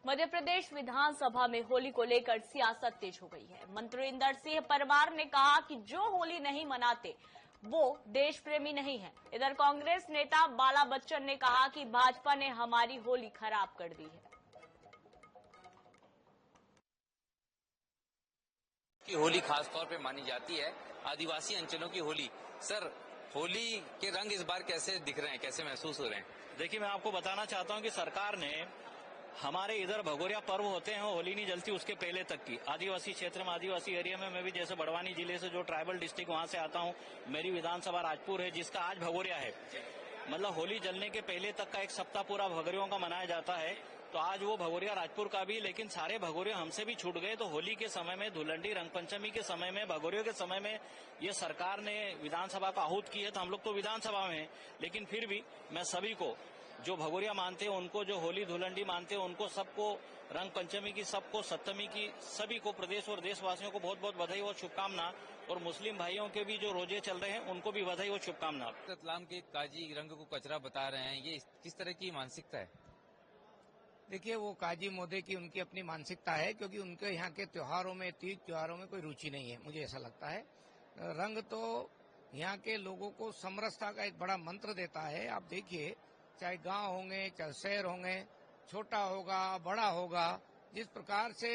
मध्य प्रदेश विधानसभा में होली को लेकर सियासत तेज हो गई है। मंत्री इंदर सिंह परमार ने कहा कि जो होली नहीं मनाते वो देश प्रेमी नहीं है। इधर कांग्रेस नेता बाला बच्चन ने कहा कि भाजपा ने हमारी होली खराब कर दी है। की होली खास तौर पे मानी जाती है, आदिवासी अंचलों की होली। सर, होली के रंग इस बार कैसे दिख रहे हैं, कैसे महसूस हो रहे हैं? देखिए, मैं आपको बताना चाहता हूं कि सरकार ने हमारे इधर भगोरिया पर्व होते हैं, होली नहीं जलती उसके पहले तक की आदिवासी क्षेत्र में, आदिवासी एरिया में, मैं भी जैसे बड़वानी जिले से जो ट्राइबल डिस्ट्रिक्ट वहां से आता हूं, मेरी विधानसभा राजपुर है जिसका आज भगोरिया है। मतलब होली जलने के पहले तक का एक सप्ताह पूरा भगोरियों का मनाया जाता है। तो आज वो भगोरिया राजपुर का भी, लेकिन सारे भगोरिया हमसे भी छूट गए। तो होली के समय में, धुलंडी रंगपंचमी के समय में, भगोरियों के समय में ये सरकार ने विधानसभा का आहूत की है। तो हम लोग तो विधानसभा में हैं, लेकिन फिर भी मैं सभी को जो भगोरिया मानते हैं उनको, जो होली धुलंडी मानते हैं उनको, सबको रंग पंचमी की, सबको सप्तमी की, सभी को, प्रदेश और देशवासियों को बहुत बहुत बधाई और शुभकामना। और मुस्लिम भाइयों के भी जो रोजे चल रहे हैं उनको भी बधाई और शुभकामना। रतलाम के काजी रंग को कचरा बता रहे हैं, ये किस तरह की मानसिकता है? देखिए, वो काजी मोदे की उनकी अपनी मानसिकता है, क्योंकि उनके यहाँ के त्योहारों में, तीज त्योहारों में कोई रुचि नहीं है, मुझे ऐसा लगता है। रंग तो यहाँ के लोगों को समरसता का एक बड़ा मंत्र देता है। आप देखिए, चाहे गांव होंगे, चाहे शहर होंगे, छोटा होगा बड़ा होगा, जिस प्रकार से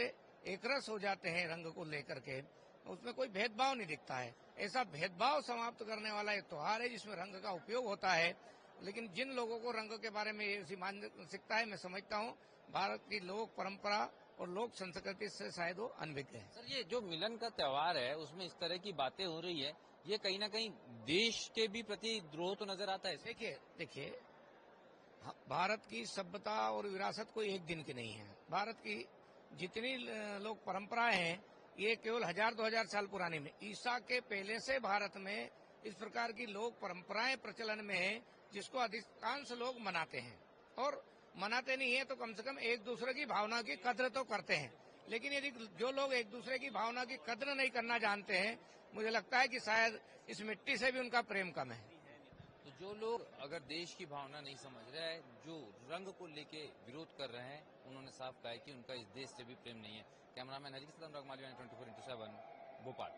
एकरस हो जाते हैं रंग को लेकर के, उसमें कोई भेदभाव नहीं दिखता है। ऐसा भेदभाव समाप्त करने वाला एक त्योहार है जिसमें रंग का उपयोग होता है। लेकिन जिन लोगों को रंग के बारे में ऐसी मानसिकता है, मैं समझता हूँ भारत की लोक परंपरा और लोक संस्कृति से शायद वो अनभिज्ञ है। सर, ये जो मिलन का त्योहार है उसमें इस तरह की बातें हो रही है, ये कहीं ना कहीं देश के भी प्रति द्रोह तो नजर आता है। देखिए, भारत की सभ्यता और विरासत कोई एक दिन की नहीं है। भारत की जितनी लोक परंपराएं हैं ये केवल 1000-2000 साल पुरानी में, ईसा के पहले से भारत में इस प्रकार की लोक परंपराएं प्रचलन में है, जिसको अधिकांश लोग मनाते हैं। और मनाते नहीं है तो कम से कम एक दूसरे की भावना की कद्र तो करते हैं। लेकिन यदि जो लोग एक दूसरे की भावना की कद्र नहीं करना जानते हैं, मुझे लगता है कि शायद इस मिट्टी से भी उनका प्रेम कम है। तो जो लोग अगर देश की भावना नहीं समझ रहे हैं, जो रंग को लेके विरोध कर रहे हैं, उन्होंने साफ कहा है कि उनका इस देश से भी प्रेम नहीं है। कैमरामैन अजीत सदम, 24/7 भोपाल।